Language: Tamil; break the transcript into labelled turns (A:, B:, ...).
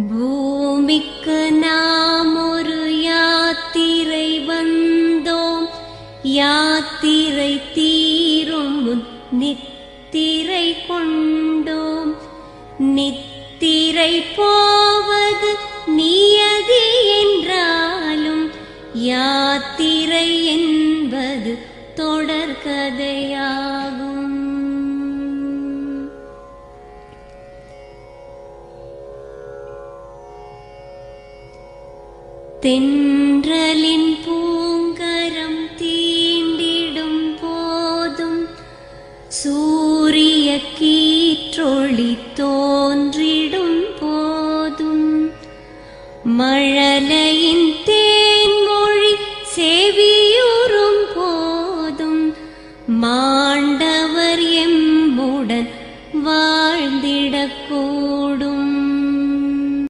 A: பூமிக்கு நாம் ஒரு யாத்திரை வந்தோம், யாத்திரை தீரும் நித்திரை கொண்டோம். நித்திரை போவது நியதி என்றாலும் யாத்திரை என்பது தொடர்கதையாகும். தென்றலின் பூங்கரம் தீண்டிடும் போதும் சூரிய கீற்றொளி தோன்றிடும் போதும் மழலையின்